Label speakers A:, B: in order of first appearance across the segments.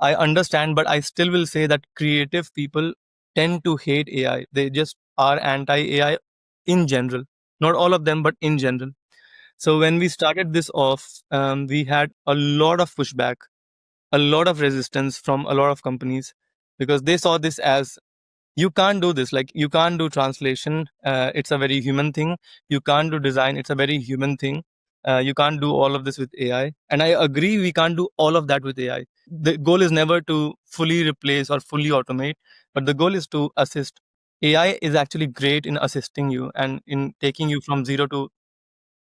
A: I understand, but I still will say that creative people tend to hate AI. They just are anti-AI in general. Not all of them, but in general. So when we started this off, we had a lot of pushback, a lot of resistance from a lot of companies because they saw this as you can't do this. Like you can't do translation. It's a very human thing. You can't do design. It's a very human thing. You can't do all of this with AI. And I agree, we can't do all of that with AI. The goal is never to fully replace or fully automate, but the goal is to assist. AI is actually great in assisting you and in taking you from 0 to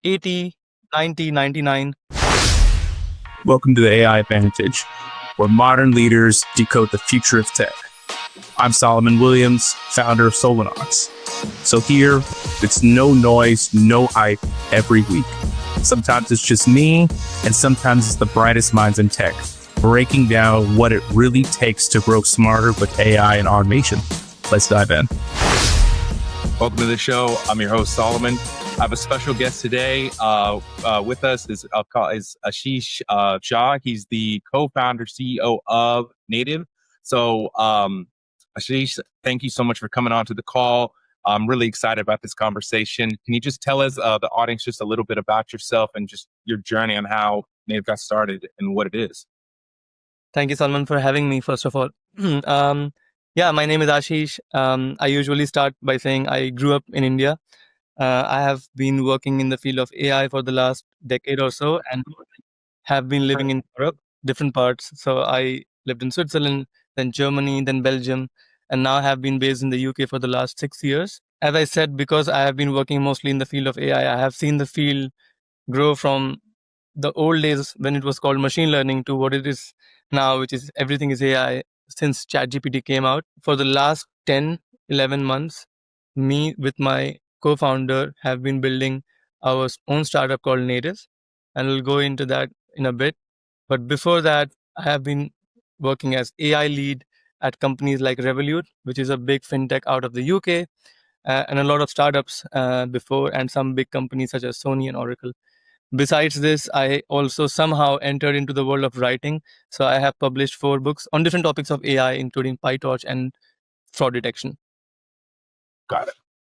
A: 80, 90, 99.
B: Welcome to the AI Advantage, where modern leaders decode the future of tech. I'm Solomon Williams, founder of Solanox. So here, it's no noise, no hype every week. Sometimes it's just me, and sometimes it's the brightest minds in tech, breaking down what it really takes to grow smarter with AI and automation. Let's dive in.
C: Welcome to the show. I'm your host, Solomon. I have a special guest today. With us is Ashish Jha. He's the co-founder, CEO of Nativ. So, Ashish, thank you so much for coming on to the call. I'm really excited about this conversation. Can you just tell us, the audience, just a little bit about yourself and just your journey on how Nativ got started and what it is?
A: Thank you, Salman, for having me, first of all. Yeah, my name is Ashish. I usually start by saying I grew up in India. I have been working in the field of AI for the last decade or so and have been living in Europe, different parts. So I lived in Switzerland, then Germany, then Belgium, and now have been based in the UK for the last 6 years. As I said, because I have been working mostly in the field of AI, I have seen the field grow from the old days when it was called machine learning to what it is now, which is everything is AI since ChatGPT came out. For the last 10, 11 months, me with my co-founder have been building our own startup called Native, and we'll go into that in a bit. But before that, I have been working as AI lead at companies like Revolut, which is a big fintech out of the UK, and a lot of startups before, and some big companies such as Sony and Oracle. Besides this, I also somehow entered into the world of writing. So I have published 4 books on different topics of AI, including PyTorch and fraud detection.
C: Got it.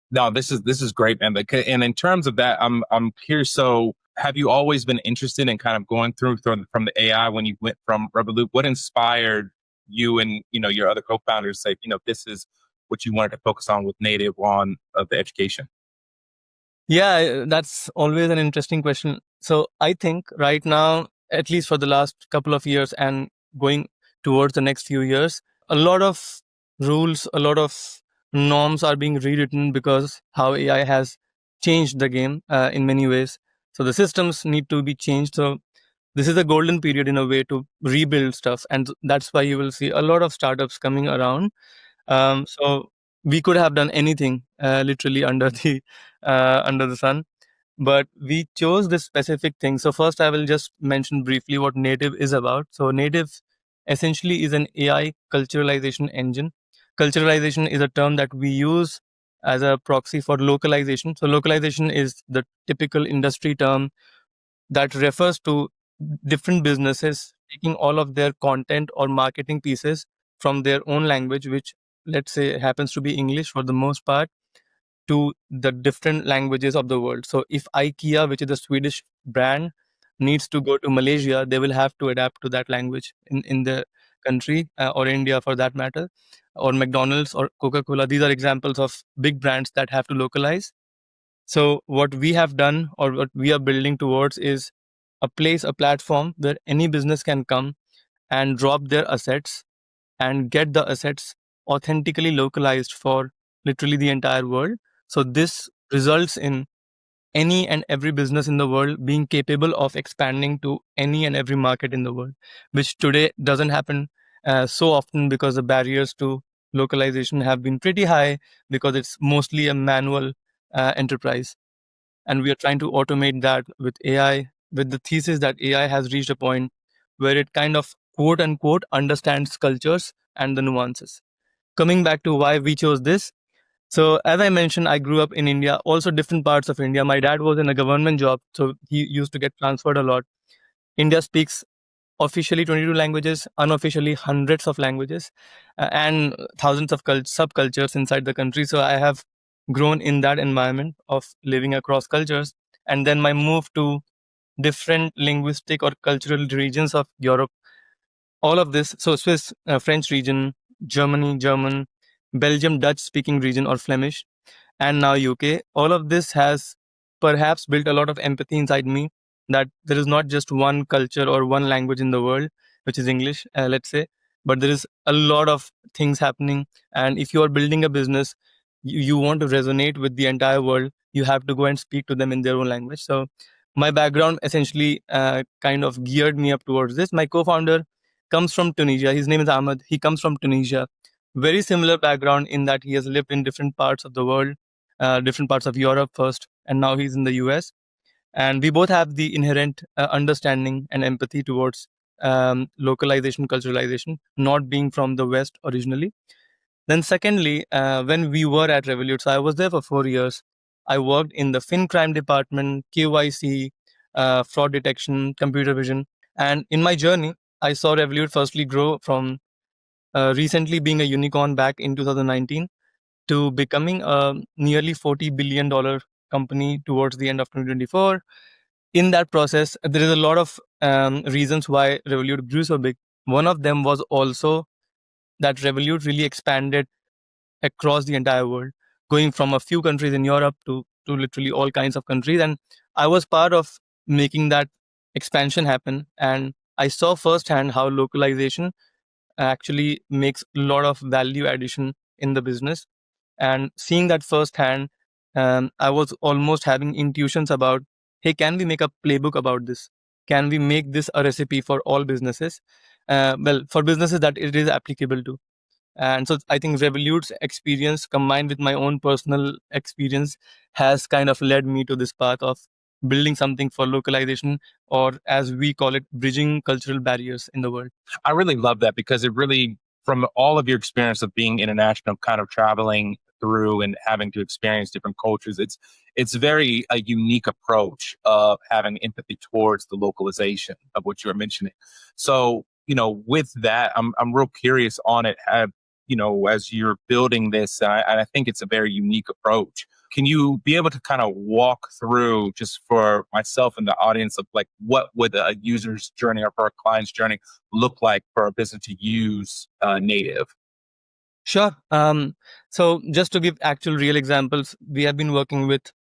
C: No, this is great, man. And in terms of that, I'm curious. So, have you always been interested in kind of going through from the AI when you went from Revolut? What inspired you and your other co-founders to say this is what you wanted to focus on with Native on the education?
A: Yeah, that's always an interesting question. So I think right now, at least for the last couple of years and going towards the next few years, a lot of rules, a lot of norms are being rewritten because how AI has changed the game in many ways. So the systems need to be changed. So this is a golden period in a way to rebuild stuff. And that's why you will see a lot of startups coming around. So we could have done anything literally under the sun, but we chose this specific thing. So first I will just mention briefly what Native is about. So Native essentially is an AI culturalization engine. Culturalization is a term that we use as a proxy for localization. So localization is the typical industry term that refers to different businesses taking all of their content or marketing pieces from their own language, which let's say happens to be English for the most part, to the different languages of the world. So if IKEA, which is a Swedish brand, needs to go to Malaysia, they will have to adapt to that language in the country, or India for that matter, or McDonald's or Coca-Cola. These are examples of big brands that have to localize. So what we have done or what we are building towards is a platform where any business can come and drop their assets and get the assets authentically localized for literally the entire world. So this results in any and every business in the world being capable of expanding to any and every market in the world, which today doesn't happen so often because the barriers to localization have been pretty high because it's mostly a manual enterprise. And we are trying to automate that with AI, with the thesis that AI has reached a point where it kind of quote unquote understands cultures and the nuances. Coming back to why we chose this. So as I mentioned, I grew up in India, also different parts of India. My dad was in a government job, so he used to get transferred a lot. India speaks officially 22 languages, unofficially hundreds of languages, and thousands of subcultures inside the country. So I have grown in that environment of living across cultures. And then my move to different linguistic or cultural regions of Europe, all of this, so Swiss, French region, Germany, German, Belgium, Dutch speaking region or Flemish, and now UK. All of this has perhaps built a lot of empathy inside me, that there is not just one culture or one language in the world, which is English, let's say, but there is a lot of things happening. And if you are building a business, you want to resonate with the entire world, you have to go and speak to them in their own language. So my background essentially kind of geared me up towards this. My co-founder comes from Tunisia. His name is Ahmed. He comes from Tunisia. Very similar background in that he has lived in different parts of the world, different parts of Europe first, and now he's in the US. And we both have the inherent understanding and empathy towards localization, culturalization, not being from the West originally. Then, secondly, when we were at Revolut, so I was there for 4 years. I worked in the fin crime department, KYC, fraud detection, computer vision. And in my journey, I saw Revolut firstly grow from recently being a unicorn back in 2019 to becoming a nearly $40 billion company towards the end of 2024. In that process, there is a lot of reasons why Revolut grew so big. One of them was also that Revolut really expanded across the entire world, going from a few countries in Europe to literally all kinds of countries. And I was part of making that expansion happen. And I saw firsthand how localization actually makes a lot of value addition in the business. And seeing that firsthand, I was almost having intuitions about, hey, can we make a playbook about this? Can we make this a recipe for all businesses? Well, for businesses that it is applicable to. And so I think Revolut's experience combined with my own personal experience has kind of led me to this path of building something for localization, or as we call it, bridging cultural barriers in the world.
C: I really love that because it really, from all of your experience of being international, kind of traveling through and having to experience different cultures, it's very a unique approach of having empathy towards the localization of what you were mentioning. So, with that, I'm real curious on it. As you're building this, and I think it's a very unique approach. Can you be able to kind of walk through, just for myself and the audience, of like what would a user's journey or for a client's journey look like for a business to use native?
A: Sure. So just to give actual real examples, we have been working with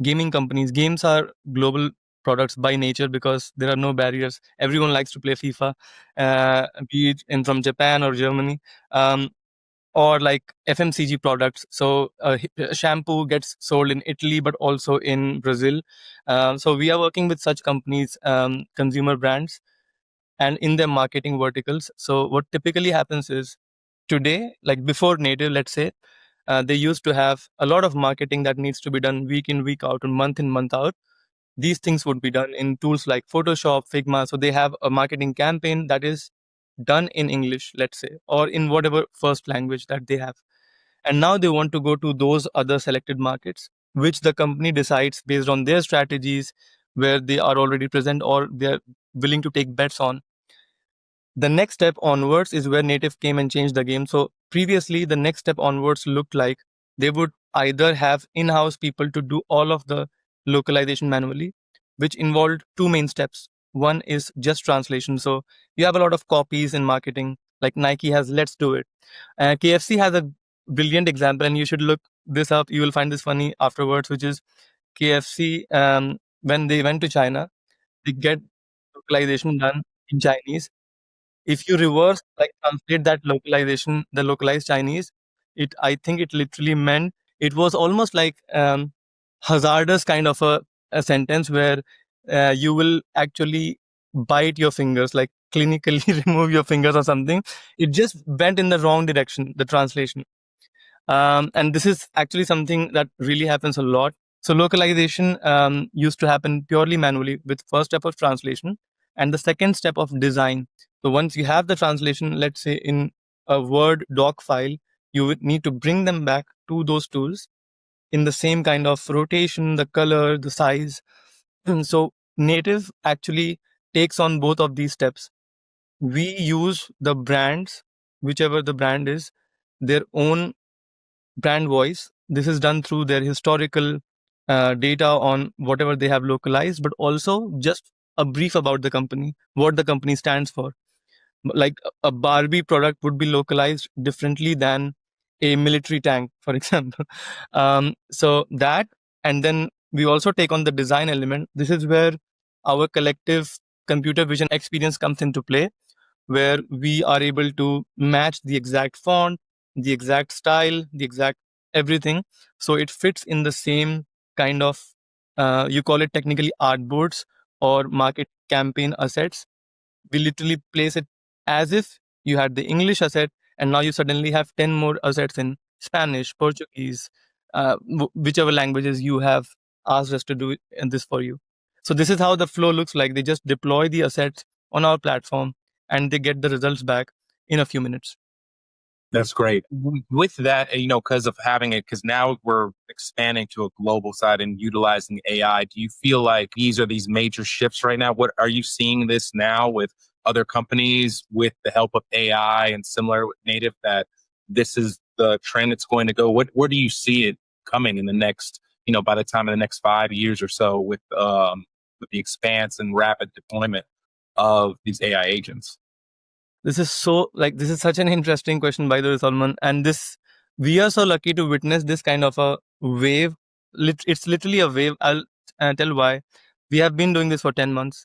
A: gaming companies. Games are global products by nature because there are no barriers. Everyone likes to play FIFA, be it from Japan or Germany. Or like FMCG products. So shampoo gets sold in Italy, but also in Brazil. So we are working with such companies, consumer brands, and in their marketing verticals. So what typically happens is today, like before native, let's say, they used to have a lot of marketing that needs to be done week in, week out, and month in, month out. These things would be done in tools like Photoshop, Figma. So they have a marketing campaign that is done in English, let's say, or in whatever first language that they have. And now they want to go to those other selected markets, which the company decides based on their strategies, where they are already present or they're willing to take bets on. The next step onwards is where native came and changed the game. So previously, the next step onwards looked like they would either have in-house people to do all of the localization manually, which involved two main steps. One is just translation. So you have a lot of copies in marketing, like Nike has Let's Do It. KFC has a brilliant example, and you should look this up. You will find this funny afterwards, which is KFC, when they went to China, they get localization done in Chinese. If you reverse, like translate that localization, the localized Chinese, I think it literally meant, it was almost like hazardous kind of a sentence where you will actually bite your fingers, like clinically remove your fingers or something. It just went in the wrong direction, the translation. And this is actually something that really happens a lot. So localization used to happen purely manually with first step of translation and the second step of design. So once you have the translation, let's say in a Word doc file, you would need to bring them back to those tools in the same kind of rotation, the color, the size. So native actually takes on both of these steps. we use the brands, whichever the brand is, their own brand voice. This is done through their historical data on whatever they have localized, but also just a brief about the company, what the company stands for. Like a Barbie product would be localized differently than a military tank, for example. So that, and then we also take on the design element. This is where our collective computer vision experience comes into play, where we are able to match the exact font, the exact style, the exact everything. So it fits in the same kind of, you call it technically artboards or market campaign assets. We literally place it as if you had the English asset, and now you suddenly have 10 more assets in Spanish, Portuguese, whichever languages you have asked us to do this for you. So this is how the flow looks like. They just deploy the assets on our platform and they get the results back in a few minutes.
C: That's great. With that, because of having it, because now we're expanding to a global side and utilizing AI, do you feel like these major shifts right now? What are you seeing this now with other companies with the help of AI and similar with native, that this is the trend it's going to go? Where do you see it coming in the next, by the time of the next 5 years or so with the expanse and rapid deployment of these AI agents?
A: This is this is such an interesting question, by the way, Salman. And we are so lucky to witness this kind of a wave. It's literally a wave. I'll tell why. We have been doing this for 10 months.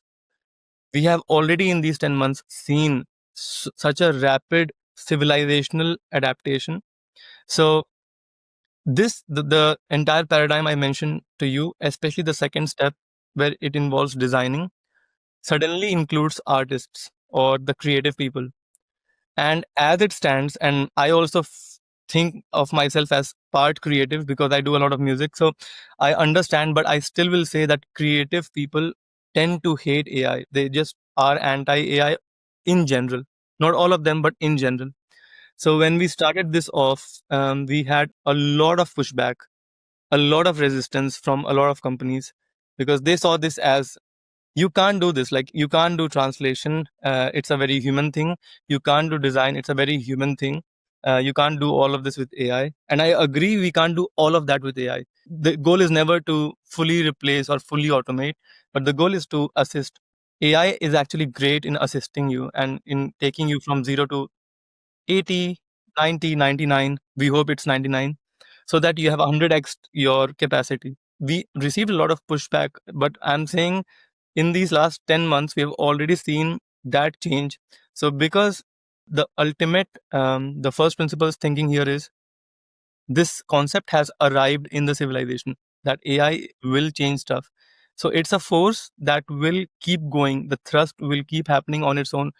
A: We have already in these 10 months seen such a rapid civilizational adaptation. So the entire paradigm I mentioned to you, especially the second step where it involves designing, suddenly includes artists or the creative people. And as it stands, and I also think of myself as part creative because I do a lot of music. So I understand, but I still will say that creative people tend to hate AI. They just are anti AI in general. Not all of them, but in general. So when we started this off, we had a lot of pushback, a lot of resistance from a lot of companies because they saw this as, you can't do this, like you can't do translation, it's a very human thing. You can't do design, it's a very human thing. You can't do all of this with AI, and I agree, we can't do all of that with AI. The goal is never to fully replace or fully automate, but the goal is to assist. AI is actually great in assisting you and in taking you from 0 to 80, 90, 99. We hope it's 99, so that you have 100x your capacity. We received a lot of pushback, but I'm saying in these last 10 months, we have already seen that change. So because the ultimate, the first principles thinking here is, this concept has arrived in the civilization that AI will change stuff. So it's a force that will keep going. The thrust will keep happening on its own.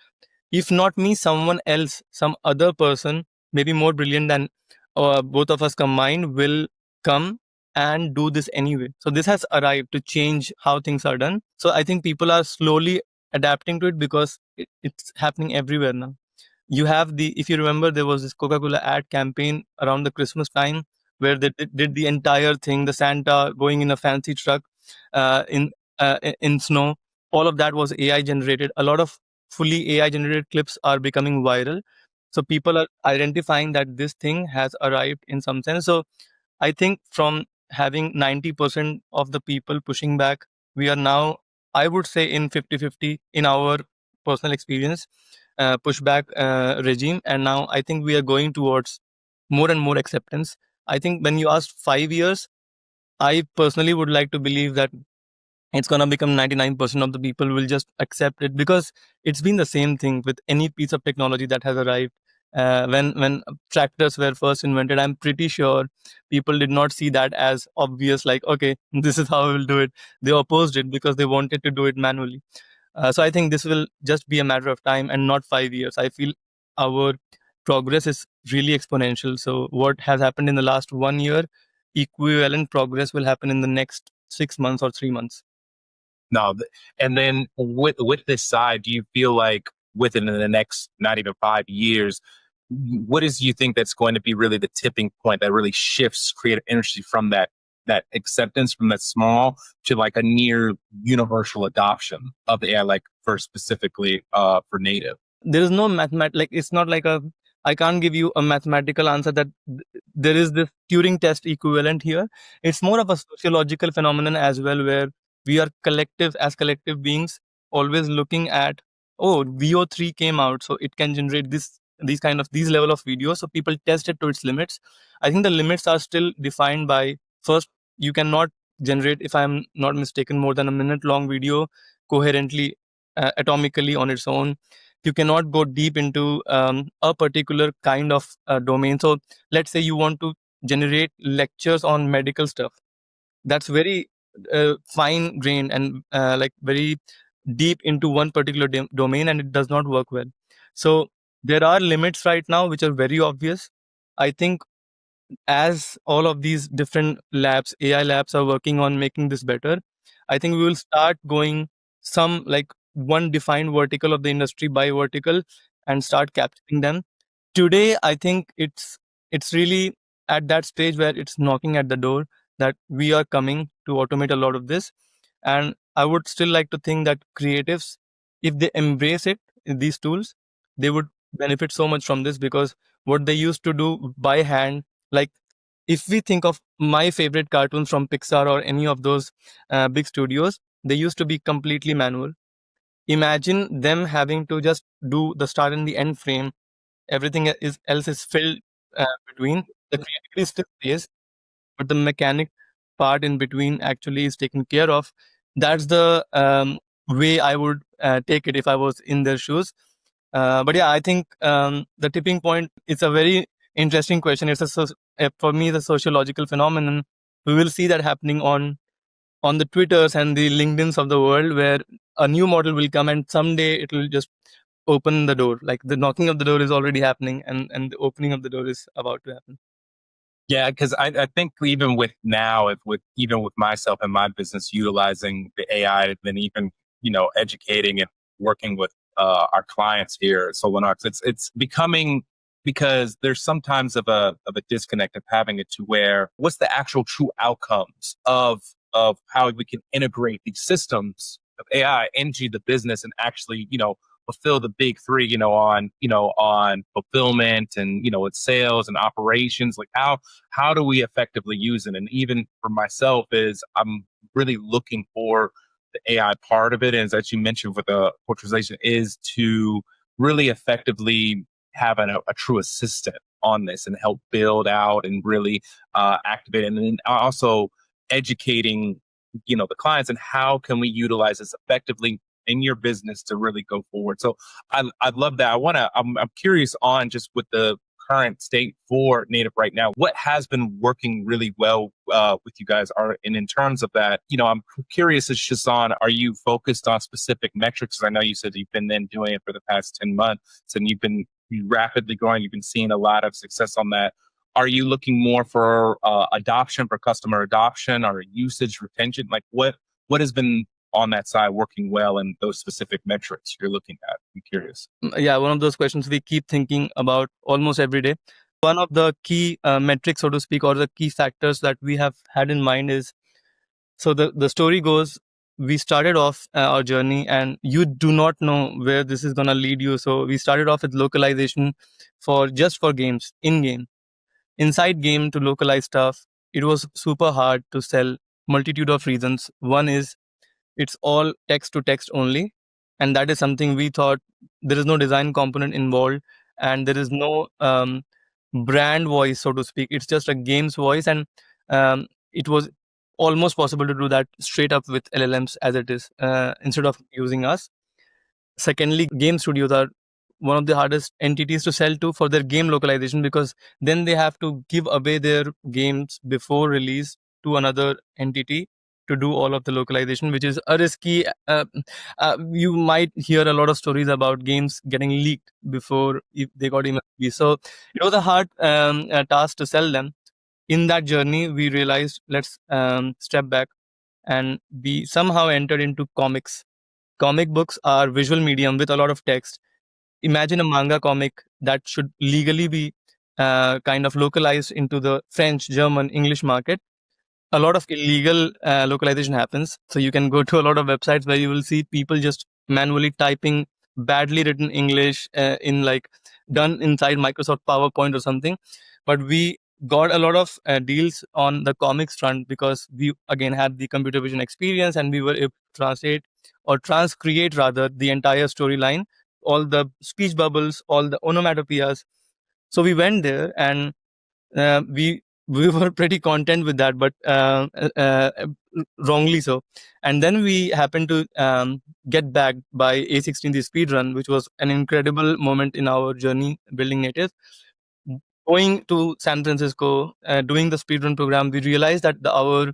A: If not me, someone else, some other person, maybe more brilliant than both of us combined, will come and do this anyway. So this has arrived to change how things are done. So I think people are slowly adapting to it because it's happening everywhere now. You have if you remember, there was this Coca-Cola ad campaign around the Christmas time where they did the entire thing, the Santa going in a fancy truck in snow. All of that was AI generated. A lot of fully AI generated clips are becoming viral. So people are identifying that this thing has arrived in some sense. So I think from having 90% of the people pushing back, we are now, I would say, in 50-50 in our personal experience, pushback regime. And now I think we are going towards more and more acceptance. I think when you asked 5 years, I personally would like to believe that it's going to become 99% of the people will just accept it, because it's been the same thing with any piece of technology that has arrived. When tractors were first invented, I'm pretty sure people did not see that as obvious, like, okay, this is how we will do it. They opposed it because they wanted to do it manually. So I think this will just be a matter of time and not 5 years. I feel our progress is really exponential. So what has happened in the last 1 year, equivalent progress will happen in the next 6 months or 3 months.
C: No, and then with this side, do you feel like within the next not even 5 years, what is you think that's going to be really the tipping point that really shifts creative industry from that acceptance from that small to like a near universal adoption of the AI, like for specifically for native?
A: there is no like it's not like a, I can't give you a mathematical answer that there is this Turing test equivalent here. It's more of a sociological phenomenon as well, where we are collective, as collective beings, always looking at, oh, VO3 came out, so it can generate these level of videos, so people test it to its limits. I think the limits are still defined by, first, you cannot generate, if I'm not mistaken, more than a minute long video coherently, atomically on its own. You cannot go deep into a particular kind of domain. So let's say you want to generate lectures on medical stuff, that's very fine grained and like very deep into one particular domain, and it does not work well. So there are limits right now which are very obvious. I think as all of these different labs, AI labs, are working on making this better, I think we will start going some like one defined vertical of the industry by vertical and start capturing them. Today, I think it's really at that stage where it's knocking at the door, that we are coming to automate a lot of this. And I would still like to think that creatives, if they embrace it, these tools, they would benefit so much from this, because what they used to do by hand, like if we think of my favorite cartoons from Pixar or any of those big studios, they used to be completely manual. Imagine them having to just do the start and the end frame. Everything else is filled between. The creativity still stays, but the mechanic part in between actually is taken care of. That's the way I would take it if I was in their shoes. But yeah, I think the tipping point is a very interesting question. For me, the sociological phenomenon. We will see that happening on the Twitters and the LinkedIn's of the world, where a new model will come and someday it will just open the door. Like the knocking of the door is already happening, and the opening of the door is about to happen.
C: Yeah, because I think even with now, if with even with myself and my business utilizing the AI, then even educating and working with our clients here at Solanox, it's becoming, because there's sometimes of a disconnect of having it to where what's the actual true outcomes of how we can integrate these systems of AI into the business and actually fulfill the big three, on fulfillment and with sales and operations. Like how do we effectively use it? And even for myself, is I'm really looking for the AI part of it, and as you mentioned with the culturalization, is to really effectively have a true assistant on this and help build out and really activate it. And then also educating the clients and how can we utilize this effectively in your business to really go forward. So I'd love that. I'm curious on just with the current state for Native right now, what has been working really well with you guys are, and in terms of that, I'm curious as Shasan, are you focused on specific metrics? I know you said you've been then doing it for the past 10 months and you've been rapidly growing. You've been seeing a lot of success on that. Are you looking more for adoption, for customer adoption, or usage retention? Like what has been on that side working well, and those specific metrics you're looking at? I'm curious.
A: Yeah, one of those questions we keep thinking about almost every day. One of the key metrics, so to speak, or the key factors that we have had in mind is, so the story goes, we started off our journey and you do not know where this is going to lead you. So we started off with localization for games, in game, inside game, to localize stuff. It was super hard to sell, multitude of reasons. One is it's all text to text only, and that is something we thought, there is no design component involved, and there is no brand voice, so to speak. It's just a game's voice, and it was almost possible to do that straight up with LLMs as it is, instead of using us. Secondly, game studios are one of the hardest entities to sell to for their game localization, because then they have to give away their games before release to another entity to do all of the localization, which is a risky. You might hear a lot of stories about games getting leaked before if they got even released. So it was a hard task to sell them. In that journey, we realized, let's step back, and we somehow entered into comics. Comic books are visual medium with a lot of text. Imagine a manga comic that should legally be kind of localized into the French, German, English market. A lot of illegal localization happens. So you can go to a lot of websites where you will see people just manually typing badly written English in like done inside Microsoft PowerPoint or something. But we got a lot of deals on the comics front because we again had the computer vision experience, and we were able to translate or transcreate rather the entire storyline, all the speech bubbles, all the onomatopoeias. So we went there, and we were pretty content with that, but wrongly so. And then we happened to get backed by A16, the speed run, which was an incredible moment in our journey building native. Going to San Francisco, doing the speedrun program, we realized that our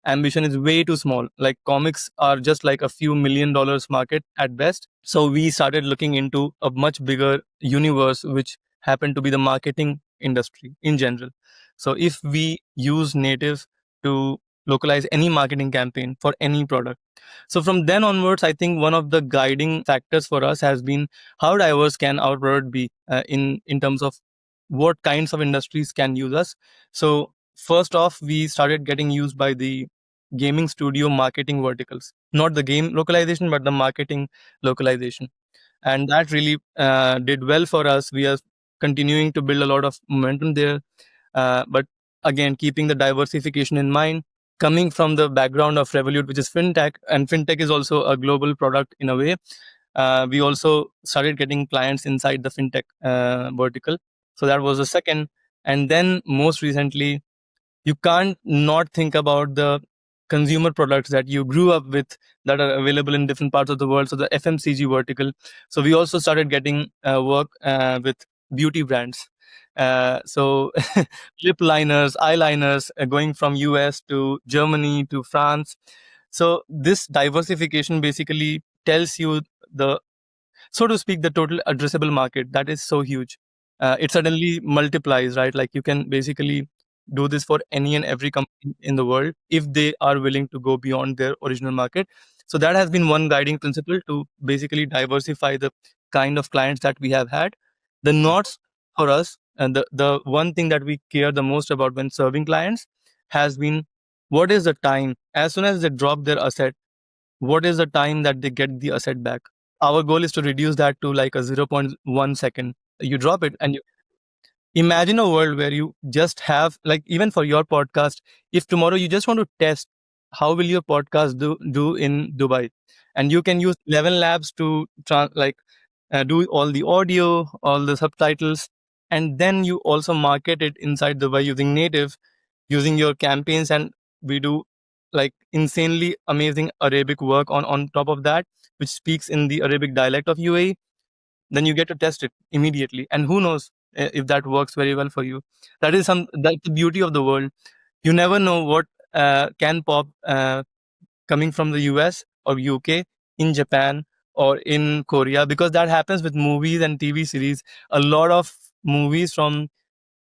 A: ambition is way too small. Like comics are just like a few $1 million market at best. So we started looking into a much bigger universe, which happened to be the marketing industry in general. So if we use native to localize any marketing campaign for any product. So from then onwards, I think one of the guiding factors for us has been how diverse can our product be in terms of what kinds of industries can use us. So first off, we started getting used by the gaming studio marketing verticals, not the game localization, but the marketing localization. And that really did well for us. We are continuing to build a lot of momentum there. But again, keeping the diversification in mind, coming from the background of Revolut, which is fintech, and fintech is also a global product in a way. We also started getting clients inside the fintech vertical. So that was the second. And then most recently, you can't not think about the consumer products that you grew up with that are available in different parts of the world. So the FMCG vertical. So we also started getting work with beauty brands. So lip liners, eyeliners, going from US to Germany to France. So this diversification basically tells you the, so to speak, the total addressable market that is so huge. It suddenly multiplies, right? Like you can basically do this for any and every company in the world if they are willing to go beyond their original market. So that has been one guiding principle to basically diversify the kind of clients that we have had. The knots for us, and the one thing that we care the most about when serving clients has been, what is the time as soon as they drop their asset, what is the time that they get the asset back? Our goal is to reduce that to like a zero point 0.1 second. You drop it, and you imagine a world where you just have, like, even for your podcast, if tomorrow you just want to test how will your podcast do in Dubai, and you can use 11 labs to do all the audio, all the subtitles, and then you also market it inside Dubai using native, using your campaigns, and we do like insanely amazing Arabic work on top of that, which speaks in the Arabic dialect of UAE. Then you get to test it immediately, and who knows if that works very well for you. That's the beauty of the world. You never know what can pop coming from the US or UK, in Japan or in Korea, because that happens with movies and TV series. A lot of movies from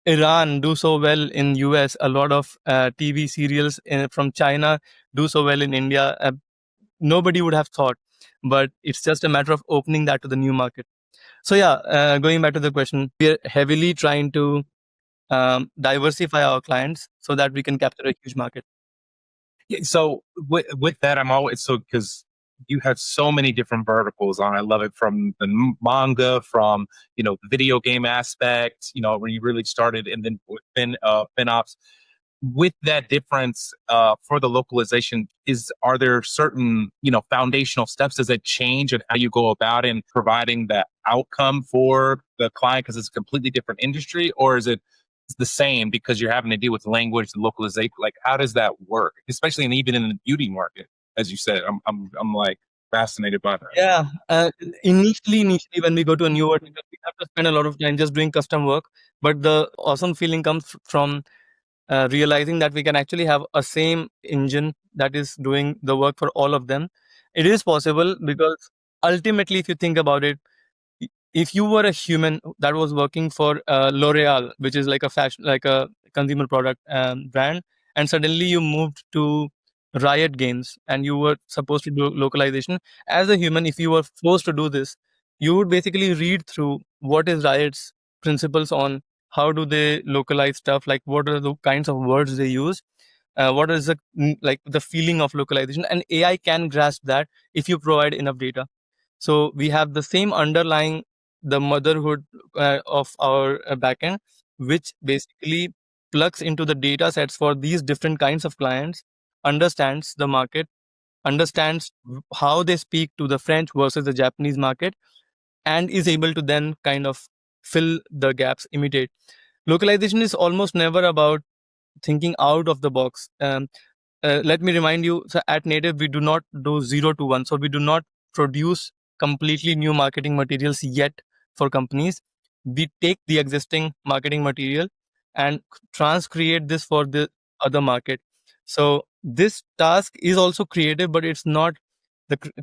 A: Iran do so well in US. A lot of TV serials from China do so well in India. Nobody would have thought, but it's just a matter of opening that to the new market. So yeah, going back to the question, we are heavily trying to diversify our clients so that we can capture a huge market.
C: Yeah, so with that, I'm always so because you have so many different verticals on. I love it from the manga, from the video game aspect, when you really started, and then with FinOps. With that difference for the localization, are there certain foundational steps? Does it change in how you go about in providing the outcome for the client because it's a completely different industry, or is it the same because you're having to deal with language localization? Like, how does that work, especially even in the beauty market? As you said, I'm like fascinated by that.
A: Yeah, initially, when we go to a new vertical, we have to spend a lot of time just doing custom work. But the awesome feeling comes from realizing that we can actually have a same engine that is doing the work for all of them. It is possible because ultimately, if you think about it, if you were a human that was working for L'Oreal, which is like a fashion, like a consumer product brand, and suddenly you moved to Riot Games and you were supposed to do localization, as a human, if you were forced to do this, you would basically read through what is Riot's principles on how do they localize stuff, like what are the kinds of words they use, what is the like the feeling of localization, and AI can grasp that if you provide enough data. So we have the same underlying the motherhood of our backend, which basically plugs into the data sets for these different kinds of clients, understands the market, understands how they speak to the French versus the Japanese market, and is able to then kind of fill the gaps, imitate. Localization is almost never about thinking out of the box. Let me remind you, so at Native, we do not do 0 to 1. So we do not produce completely new marketing materials yet for companies. We take the existing marketing material and transcreate this for the other market. So this task is also creative, but it's not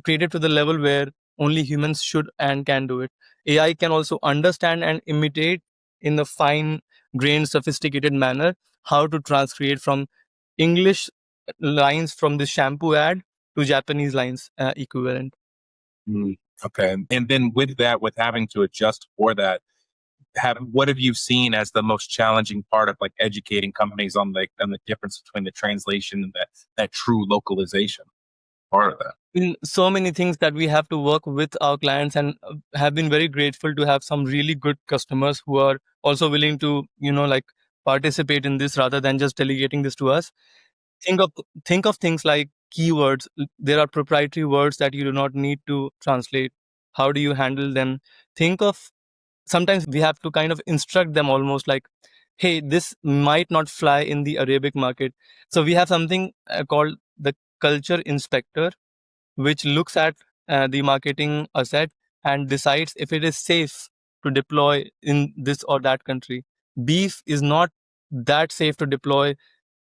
A: creative to the level where only humans should and can do it. AI can also understand and imitate in a fine grained, sophisticated manner how to transcreate from English lines from the shampoo ad to Japanese lines equivalent.
C: Mm, okay. And then with that, with having to adjust for that, what have you seen as the most challenging part of like educating companies on the difference between the translation and that true localization part of that?
A: In so many things that we have to work with our clients, and have been very grateful to have some really good customers who are also willing to like participate in this rather than just delegating this to us. think of think of things like keywords. There are proprietary words that you do not need to translate. How do you handle them? Think of, sometimes we have to kind of instruct them almost like, hey, this might not fly in the Arabic market. So we have something called the culture inspector, which looks at the marketing asset and decides if it is safe to deploy in this or that country. Beef is not that safe to deploy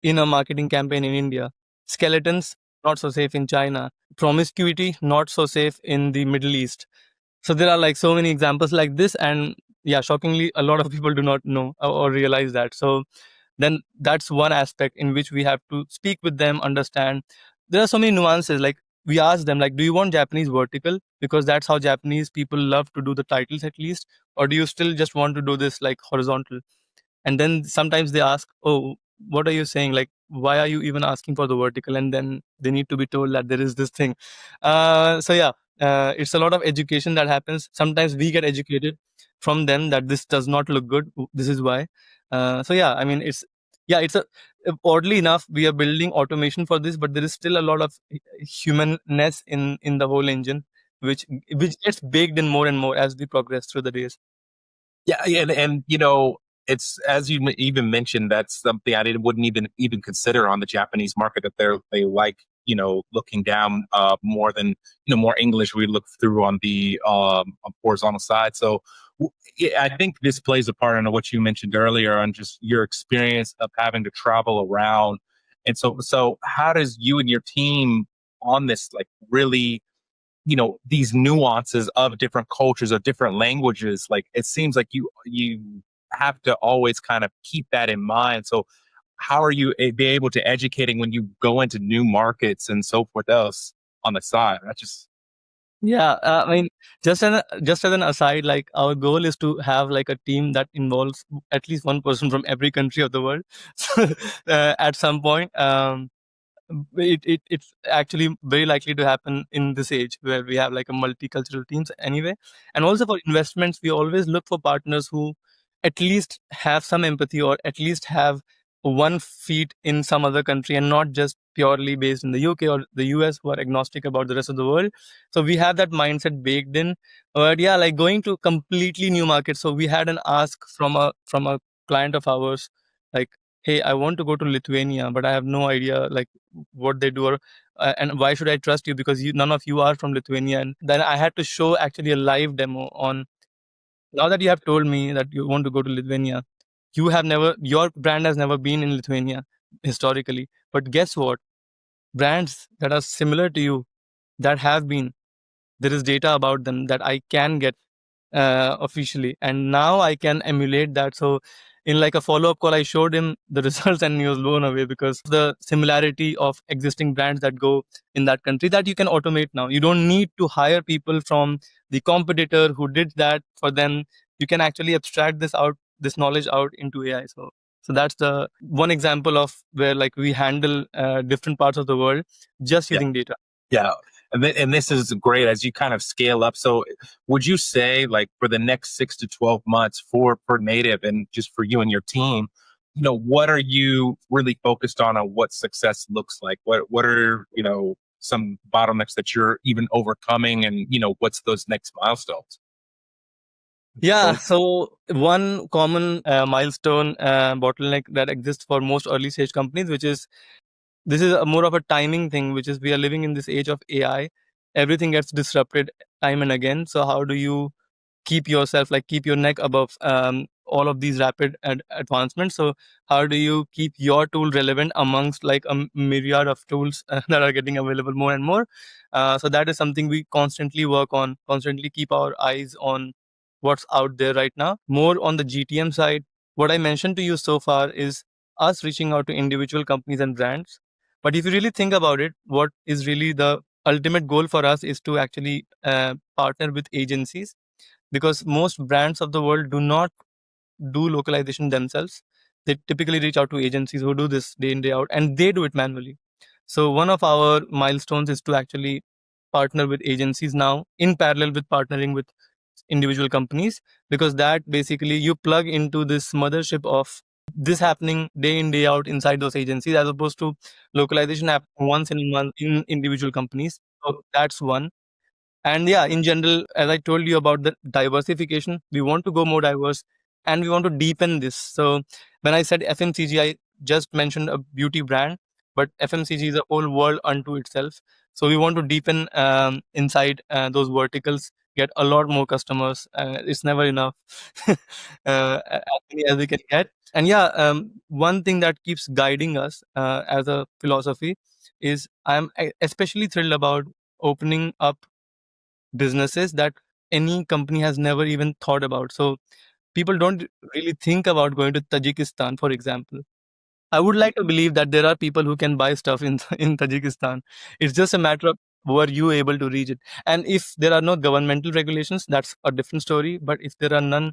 A: in a marketing campaign in India. Skeletons, not so safe in China. Promiscuity, not so safe in the Middle East. So there are like so many examples like this, and yeah, shockingly, a lot of people do not know or realize that. So then that's one aspect in which we have to speak with them, understand. There are so many nuances. Like we ask them, like, do you want Japanese vertical because that's how Japanese people love to do the titles at least, or do you still just want to do this like horizontal? And then sometimes they ask, oh, what are you saying, like why are you even asking for the vertical? And then they need to be told that there is this thing. So yeah, it's a lot of education that happens. Sometimes we get educated from them that this does not look good, this is why. So yeah, I mean, it's a, oddly enough, we are building automation for this, but there is still a lot of humanness in the whole engine, which gets baked in more and more as we progress through the days.
C: Yeah, and it's as you even mentioned, that's something I wouldn't even consider on the Japanese market, that they like looking down more than more English we look through on the horizontal side. So yeah, I think this plays a part in what you mentioned earlier on just your experience of having to travel around, and so how does you and your team on this like really these nuances of different cultures, of different languages, like it seems like you have to always kind of keep that in mind. So how are you be able to educating when you go into new markets and so forth else on the side? That's just
A: Yeah, I mean, just as an aside, like our goal is to have like a team that involves at least one person from every country of the world. So, at some point, it's actually very likely to happen in this age where we have like a multicultural teams anyway. And also for investments, we always look for partners who at least have some empathy, or at least have one feet in some other country and not just purely based in the UK or the US, who are agnostic about the rest of the world. So we have that mindset baked in. But yeah, like going to completely new markets. So we had an ask from a client of ours, like, hey, I want to go to Lithuania, but I have no idea like what they do, or and why should I trust you, because none of you are from Lithuania. And then I had to show actually a live demo on, now that you have told me that you want to go to Lithuania, your brand has never been in Lithuania historically. But guess what? Brands that are similar to you, that have been, there is data about them that I can get officially, and now I can emulate that. So in like a follow-up call, I showed him the results and he was blown away, because the similarity of existing brands that go in that country, that you can automate now. You don't need to hire people from the competitor who did that for them. You can actually abstract this knowledge out into AI. So that's the one example of where like we handle different parts of the world just
C: yeah.
A: using data.
C: Yeah. And this is great as you kind of scale up. So would you say, like, for the next 6 to 12 months for Native and just for you and your team, what are you really focused on what success looks like? What are, some bottlenecks that you're even overcoming, and, what's those next milestones?
A: Yeah, so one common milestone bottleneck that exists for most early stage companies, which is this is more of a timing thing, which is we are living in this age of AI. Everything gets disrupted time and again. So how do you keep yourself, like keep your neck above all of these rapid advancements? So how do you keep your tool relevant amongst like a myriad of tools that are getting available more and more? So that is something we constantly work on, constantly keep our eyes on what's out there right now. More on the GTM side, what I mentioned to you so far is us reaching out to individual companies and brands. But if you really think about it, what is really the ultimate goal for us is to actually partner with agencies, because most brands of the world do not do localization themselves. They typically reach out to agencies who do this day in, day out, and they do it manually. So one of our milestones is to actually partner with agencies now in parallel with partnering with individual companies, because that basically you plug into this mothership of this happening day in, day out inside those agencies, as opposed to localization happening once in a month in individual companies. So that's one. And yeah, in general, as I told you about the diversification, we want to go more diverse and we want to deepen this. So when I said FMCG, I just mentioned a beauty brand, but FMCG is a whole world unto itself. So we want to deepen inside those verticals, get a lot more customers. It's never enough, as many as we can get. And yeah, one thing that keeps guiding us as a philosophy is I'm especially thrilled about opening up businesses that any company has never even thought about. So people don't really think about going to Tajikistan, for example. I would like to believe that there are people who can buy stuff in in Tajikistan. It's just a matter of were you able to reach it. And if there are no governmental regulations, that's a different story. But if there are none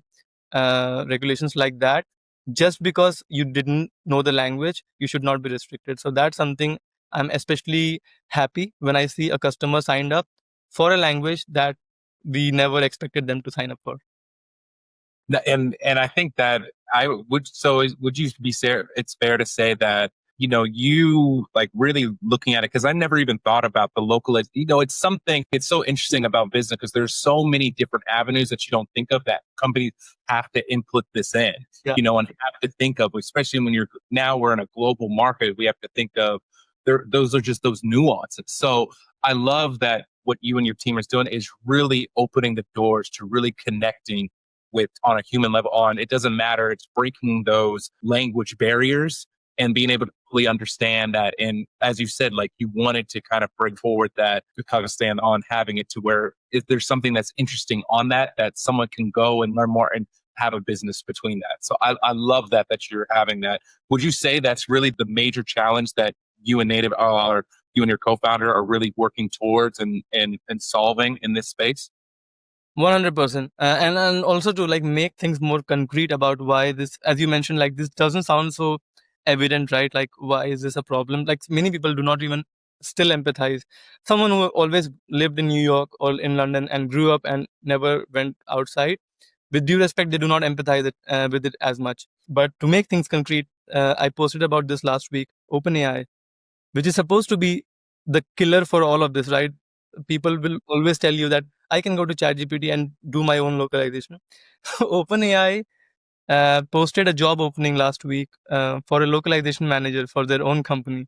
A: regulations like that, just because you didn't know the language, you should not be restricted. So that's something I'm especially happy when I see a customer signed up for a language that we never expected them to sign up for.
C: And I think that would you be fair? It's fair to say that, you like really looking at it, because I never even thought about the local. It's something. It's so interesting about business because there's so many different avenues that you don't think of that companies have to input this in.
A: Yeah.
C: And have to think of, especially when we're in a global market. We have to think of those are just those nuances. So I love that what you and your team is doing is really opening the doors to really connecting with on a human level. It doesn't matter, it's breaking those language barriers and being able to fully understand that. And as you said, like, you wanted to kind of bring forward that to Kazakhstan on having it to where if there's something that's interesting on that someone can go and learn more and have a business between that. So I love that you're having that. Would you say that's really the major challenge that you and Native are, you and your co-founder are really working towards and solving in this space?
A: 100%. And also to like make things more concrete about why this, as you mentioned, like this doesn't sound so evident, right? Like, why is this a problem? Like, many people do not even still empathize. Someone who always lived in New York or in London and grew up and never went outside, with due respect, they do not empathize with it as much. But to make things concrete, I posted about this last week. OpenAI, which is supposed to be the killer for all of this, right? People will always tell you that I can go to ChatGPT and do my own localization. OpenAI posted a job opening last week for a localization manager for their own company,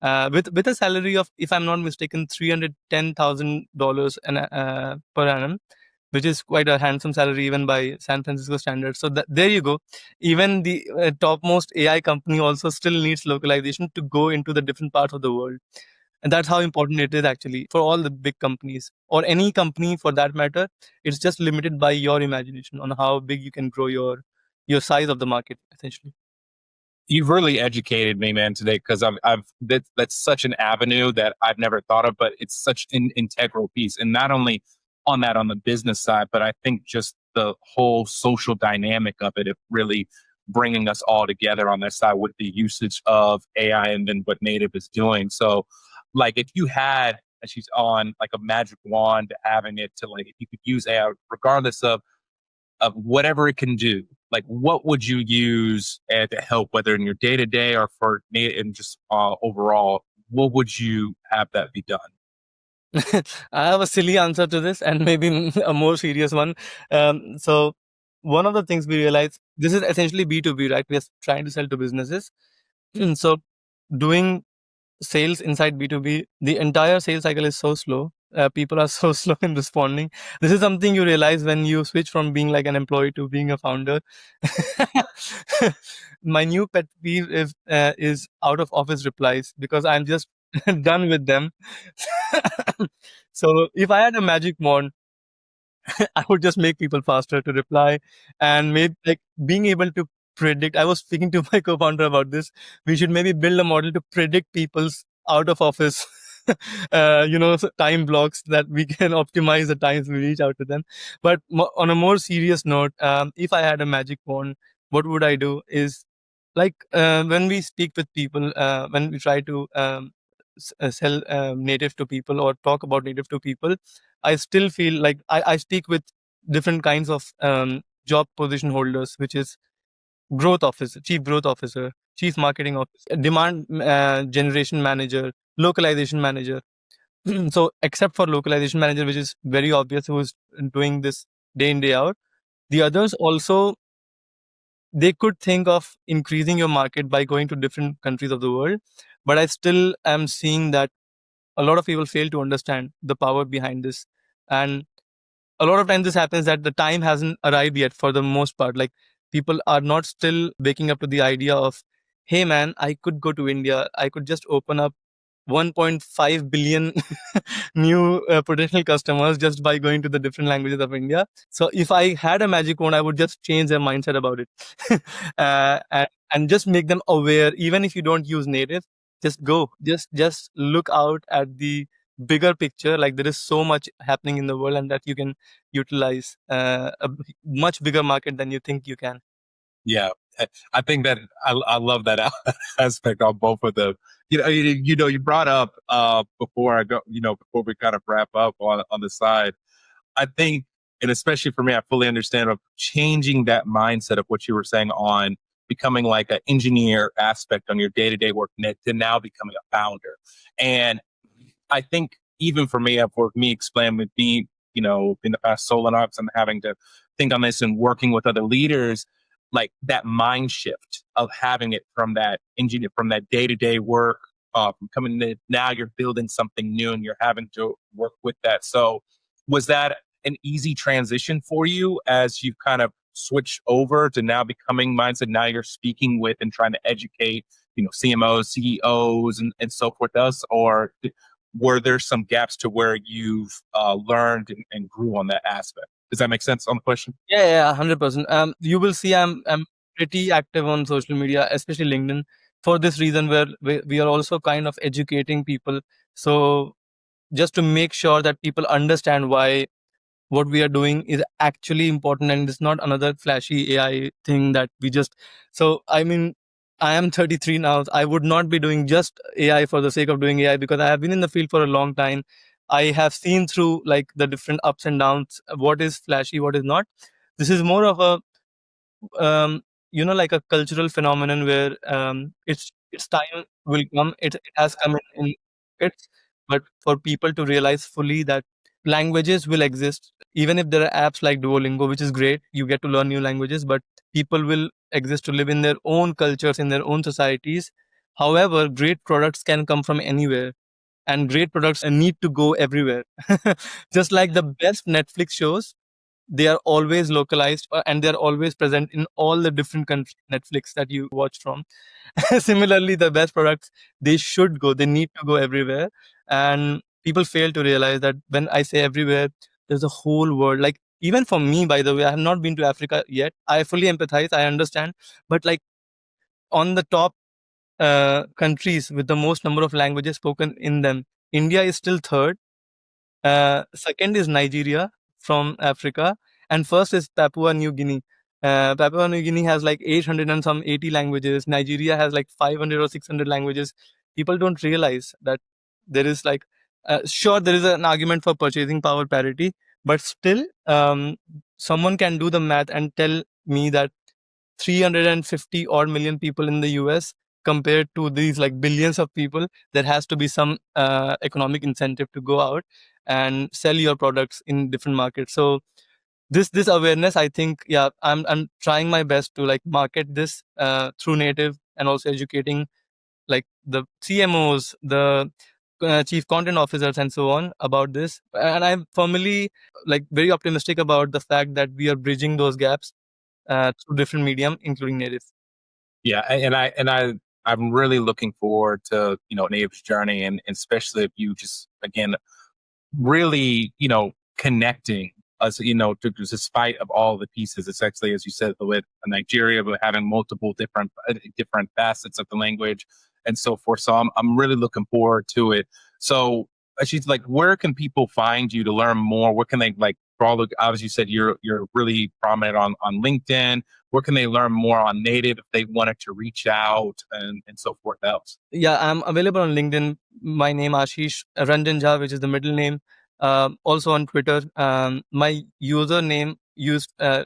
A: with a salary of, if I'm not mistaken, $310,000 per annum, which is quite a handsome salary even by San Francisco standards. So there you go. Even the topmost AI company also still needs localization to go into the different parts of the world. And that's how important it is actually for all the big companies, or any company for that matter. It's just limited by your imagination on how big you can grow your size of the market, essentially.
C: You've really educated me, man, today, because that's such an avenue that I've never thought of, but it's such an integral piece. And not only on the business side, but I think just the whole social dynamic of it, really bringing us all together on that side with the usage of AI and then what Native is doing. So, like, if you had she's on like a magic wand, having it to like, if you could use AI regardless of whatever it can do, like what would you use to help, whether in your day to day or for and just overall, what would you have that be done?
A: I have a silly answer to this and maybe a more serious one. So one of the things we realize, this is essentially B2B, right? We are trying to sell to businesses. So doing sales inside B2B, the entire sales cycle is so slow. People are so slow in responding. This is something you realize when you switch from being like an employee to being a founder. My new pet peeve is out of office replies because I'm just done with them. So if I had a magic wand, I would just make people faster to reply, and maybe like being able to predict. I was speaking to my co-founder about this. We should maybe build a model to predict people's out of office, time blocks that we can optimize the times we reach out to them. But on a more serious note, if I had a magic wand, what would I do is like when we speak with people, when we try to sell native to people or talk about native to people, I still feel like I speak with different kinds of job position holders, which is growth officer, chief growth officer, chief marketing officer, demand generation manager, localization manager. So except for localization manager, which is very obvious, who is doing this day in day out, the others also, they could think of increasing your market by going to different countries of the world. But I still am seeing that a lot of people fail to understand the power behind this. And a lot of times this happens that the time hasn't arrived yet for the most part. Like people are not still waking up to the idea of, hey man, I could go to India. I could just open up 1.5 billion new potential customers just by going to the different languages of India. So if I had a magic wand, I would just change their mindset about it, and just make them aware. Even if you don't use native, just go, just look out at the bigger picture. Like there is so much happening in the world, and that you can utilize a much bigger market than you think you can.
C: Yeah, I think that I love that aspect on both of them. You brought up before I go, before we kind of wrap up on the side. I think, and especially for me, I fully understand of changing that mindset of what you were saying on becoming like an engineer aspect on your day to day work to now becoming a founder. And I think even for me, for me explaining with me, in the past Solanox and having to think on this and working with other leaders, like that mind shift of having it from that engineer, from that day to day work, from coming in, now you're building something new and you're having to work with that. So was that an easy transition for you as you've kind of switched over to now becoming mindset? Now you're speaking with and trying to educate, CMOs, CEOs, and so forth else, or were there some gaps to where you've learned and grew on that aspect? Does that make sense on the question?
A: Yeah, 100%. You will see I'm pretty active on social media, especially LinkedIn, for this reason where we are also kind of educating people. So just to make sure that people understand why what we are doing is actually important, and it's not another flashy AI thing that we just. So I mean, I am 33 now. I would not be doing just AI for the sake of doing AI, because I have been in the field for a long time. I have seen through like the different ups and downs, what is flashy, what is not. This is more of a like a cultural phenomenon where its time will come. It has come in pockets, but for people to realize fully that languages will exist, even if there are apps like Duolingo, which is great, you get to learn new languages, but people will exist to live in their own cultures, in their own societies. However, great products can come from anywhere, and great products need to go everywhere. Just like the best Netflix shows, they are always localized, and they're always present in all the different countries Netflix that you watch from. Similarly, the best products, they need to go everywhere. And people fail to realize that when I say everywhere, there's a whole world. Like even for me, by the way, I have not been to Africa yet. I fully empathize, I understand, but like on the top countries with the most number of languages spoken in them, India is still third. Second is Nigeria from Africa, and first is Papua New Guinea. Papua New Guinea has like 800 and some 80 languages. Nigeria has like 500 or 600 languages. People don't realize that there is like Sure, there is an argument for purchasing power parity, but still, someone can do the math and tell me that 350 odd million people in the US compared to these like billions of people, there has to be some economic incentive to go out and sell your products in different markets. So this awareness, I think, yeah, I'm trying my best to like market this through Native, and also educating like the CMOs, the chief content officers, and so on about this. And I'm firmly like very optimistic about the fact that we are bridging those gaps through different medium, including Native.
C: Yeah, I'm really looking forward to Native's journey, and especially if you just again really connecting us, despite of all the pieces. It's actually, as you said, with Nigeria, but having multiple different facets of the language and so forth. So I'm really looking forward to it. So she's like, where can people find you to learn more? What can they like? For all the, obviously, you said you're really prominent on LinkedIn. Where can they learn more on Native if they wanted to reach out and so forth else?
A: Yeah, I'm available on LinkedIn. My name Ashish Ranjan Jha, which is the middle name. Also on Twitter. My username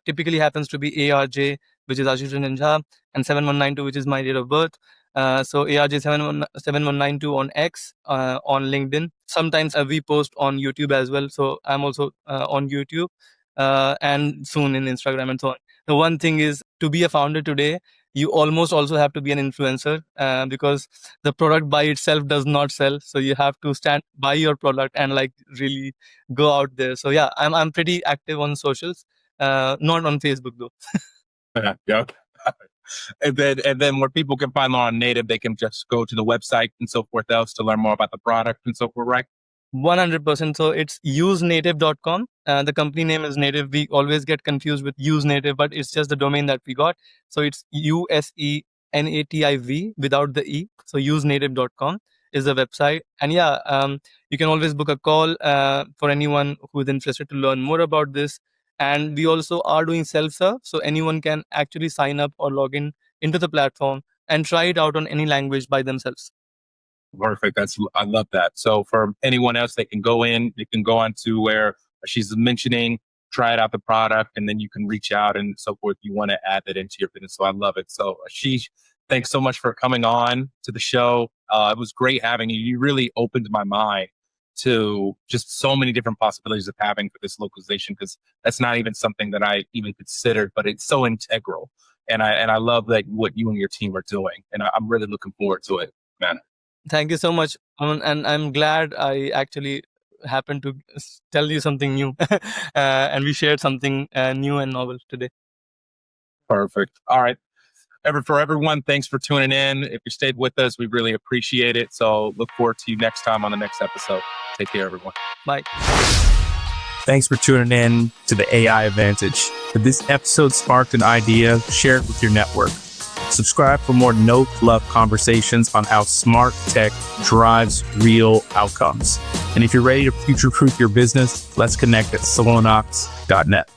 A: typically happens to be ARJ, which is Ashish Ranjan Jha, and 7192, which is my date of birth. So ARJ 7192 on X, on LinkedIn. Sometimes we post on YouTube as well. So I'm also on YouTube, and soon in Instagram and so on. The one thing is, to be a founder today, you almost also have to be an influencer, because the product by itself does not sell. So you have to stand by your product and like really go out there. So yeah, I'm pretty active on socials, not on Facebook though.
C: Yeah. And then where people can find more on Native, they can just go to the website and so forth else to learn more about the product and so forth, right?
A: 100%. So it's usenative.com. The company name is Native. We always get confused with Use Native, but it's just the domain that we got. So it's USENATIV without the E. So usenative.com is the website. And yeah, you can always book a call for anyone who is interested to learn more about this. And we also are doing self-serve. So anyone can actually sign up or log in into the platform and try it out on any language by themselves.
C: Perfect. I love that. So for anyone else, they can go on to where she's mentioning, try it out the product, and then you can reach out and so forth. You want to add that into your business. So I love it. So Ashish, thanks so much for coming on to the show. It was great having you. You really opened my mind to just so many different possibilities of having for this localization, because that's not even something that I even considered, but it's so integral. And I love like what you and your team are doing. And I'm really looking forward to it, man.
A: Thank you so much, and I'm glad I actually happened to tell you something new, and we shared something new and novel today.
C: Perfect. All right. For everyone, thanks for tuning in. If you stayed with us, we really appreciate it. So look forward to you next time on the next episode. Take care, everyone.
A: Bye.
B: Thanks for tuning in to the AI Advantage. If this episode sparked an idea, share it with your network. Subscribe for more no-fluff conversations on how smart tech drives real outcomes. And if you're ready to future-proof your business, let's connect at solonox.net.